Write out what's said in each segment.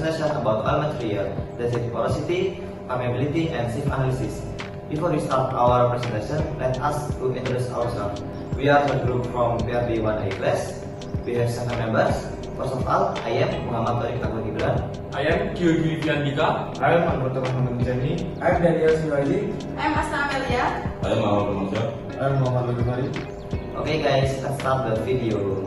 presentation about all material, density porosity, permeability, and SIF analysis. Before we start our presentation, let us to introduce ourselves. We are the group from PRD 1A class. We have 7 members. First of all, I am Muhammad Tariq Akbar Gibran. I am Kyogi Viandika. I am Anggota Muhammad Jani. I am Daniel Siwaji. I am Asna Amelia. I am Muhammad Ramazan. I am Muhammad Lugumari. Okay guys, let's start the video.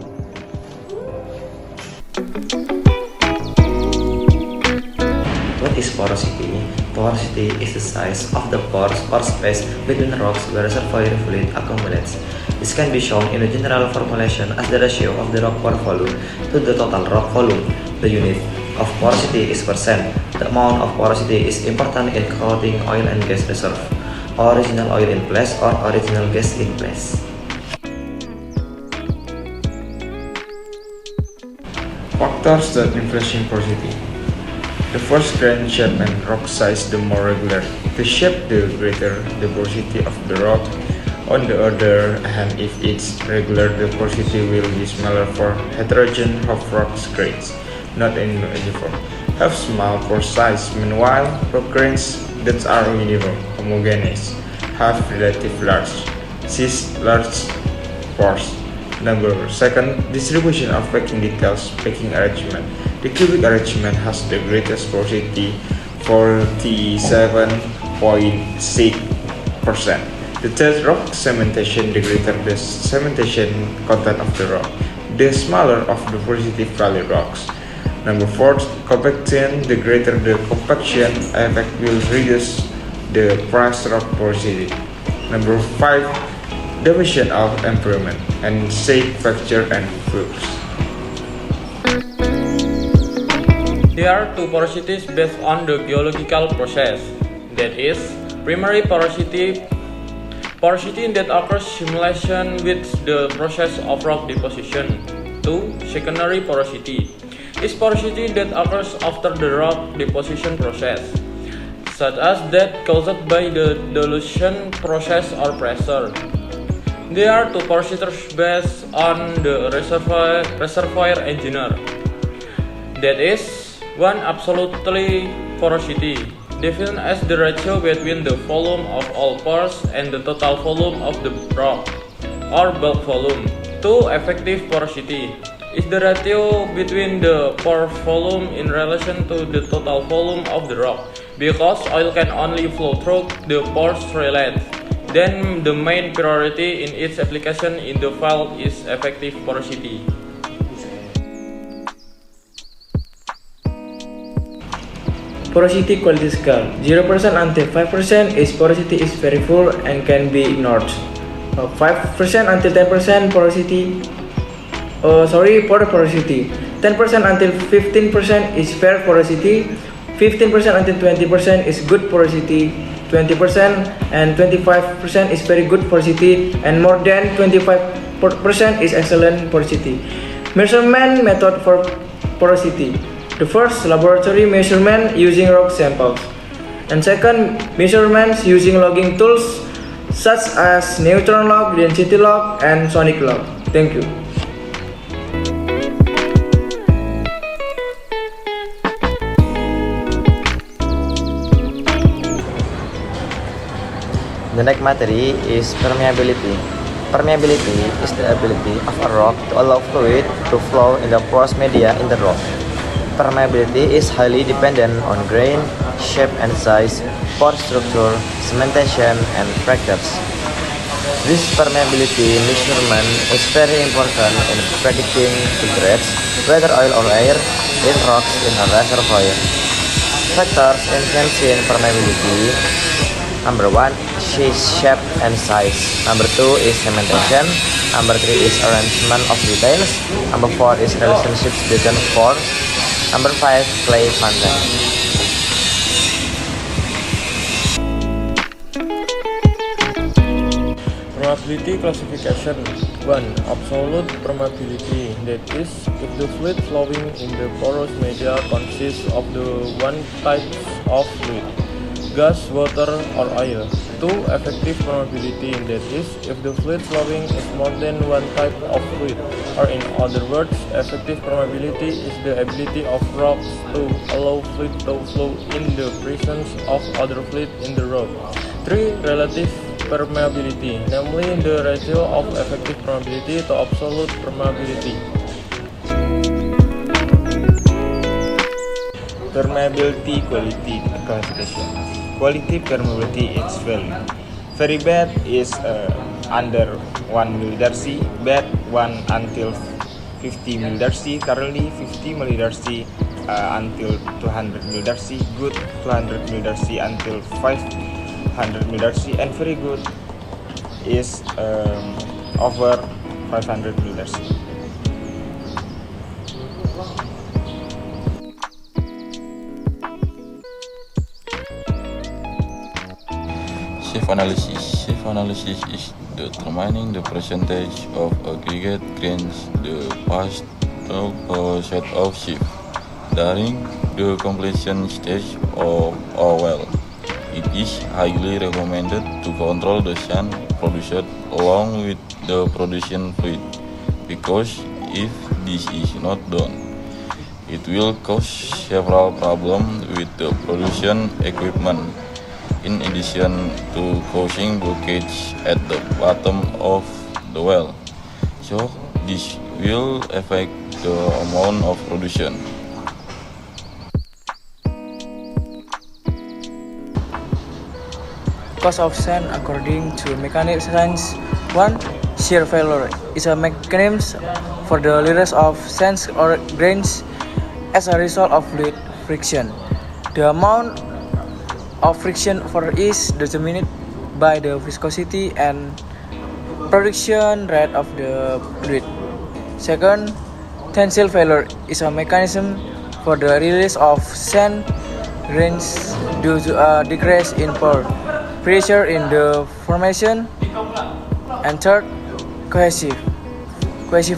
What is porosity? Porosity is the size of the pores or space between rocks where reservoir fluid accumulates. This can be shown in a general formulation as the ratio of the rock pore volume to the total rock volume. The unit of porosity is percent. The amount of porosity is important in counting oil and gas reserve, original oil in place or original gas in place. Factors that influence porosity. The first grain shape and rock size, the more regular the shape, the greater the porosity of the rock. On the other hand, if it's regular, the porosity will be smaller for heterogeneous rock grains, not uniform. Have small pore size. Meanwhile, rock grains that are uniform, homogeneous, have relative large, large pores. Number second, distribution of packing details, packing arrangement. The cubic arrangement has the greatest porosity, 47.6%. The third rock cementation, the greater the cementation content of the rock, the smaller of the porosity valley rocks. Number four, compaction, the greater the compaction effect will reduce the porous rock porosity. Number five, dimension of environment and shape, fracture, and flux. There are two porosities based on the geological process. That is, primary porosity that occurs simulation with the process of rock deposition. 2. Secondary porosity is porosity that occurs after the rock deposition process, such as that caused by the dilution process or pressure. There are two porosities based on the reservoir engineer. That is, 1. Absolutely porosity, defined as the ratio between the volume of all pores and the total volume of the rock, or bulk volume. 2. Effective porosity is the ratio between the pore volume in relation to the total volume of the rock. Because oil can only flow through the pores relate, then the main priority in its application in the field is effective porosity. Porosity quality scale 0% until 5% is porosity is very full and can be ignored. 5% until 10% porosity. Poor porosity. 10% until 15% is fair porosity. 15% until 20% is good porosity. 20% and 25% is very good porosity, and more than 25% is excellent porosity. Measurement method for porosity. The first, laboratory measurement using rock samples, and second, measurements using logging tools such as neutron log, density log, and sonic log. Thank you. The next material is permeability. Permeability is the ability of a rock to allow fluid to flow in the porous media in the rock. Permeability is highly dependent on grain, shape and size, pore structure, cementation, and fractures. This permeability measurement is very important in predicting the grades, whether oil or air, in rocks in a reservoir. Factors influencing permeability: number 1 is shape and size. Number 2 is cementation. Number 3 is arrangement of details. Number 4 is relationships between pores. Number 5, clay content. Permeability classification. 1. Absolute permeability, that is, if the fluid flowing in the porous media consists of the one type of fluid. gas, water, or oil. 2. Effective permeability, that is, if the fluid flowing is more than one type of fluid, or in other words, effective permeability is the ability of rocks to allow fluid to flow in the presence of other fluid in the rock. 3. Relative permeability, namely the ratio of effective permeability to absolute permeability. Permeability quality classification. Quality permeability is value. Very bad is under 1 millidarcy, bad 1 until 50 millidarcy, currently 50 millidarcy until 200 millidarcy, good 200 millidarcy until 500 millidarcy, and very good is over 500 millidarcy. Sieve analysis. Sieve analysis is determining the percentage of aggregate grains that pass through a set of sieve during the completion stage of a well. It is highly recommended to control the sand produced along with the production fluid, because if this is not done, it will cause several problems with the production equipment, in addition to causing blockage at the bottom of the well. So this will affect the amount of production. Cost of sand according to mechanics science. 1. Shear failure is a mechanism for the release of sands or grains as a result of fluid friction. The amount of friction for is determined by the viscosity and production rate of the fluid. Second, tensile failure is a mechanism for the release of sand grains due to a decrease in pore pressure in the formation. And third, cohesive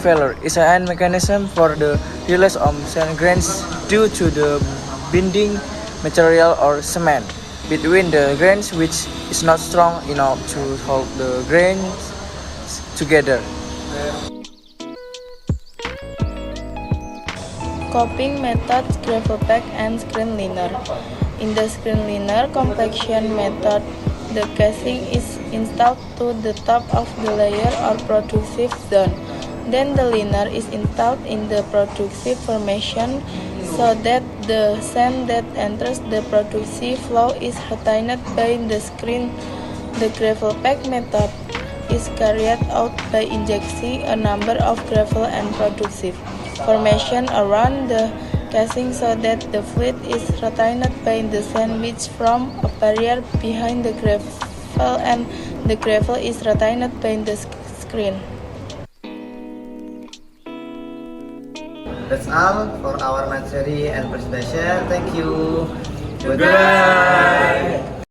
failure is an mechanism for the release of sand grains due to the binding material or cement between the grains, which is not strong enough to hold the grains together. Coping methods, gravel pack, and screen liner. In the screen liner compaction method, the casing is installed to the top of the layer or productive zone. Then the liner is installed in the productive formation so that the sand that enters the productive flow is retained by the screen. The gravel pack method is carried out by injecting a number of gravel and productive formation around the casing so that the fluid is retained by the sand which form a barrier behind the gravel, and the gravel is retained by the screen. That's all for our materi and presentation. Thank you. Goodbye.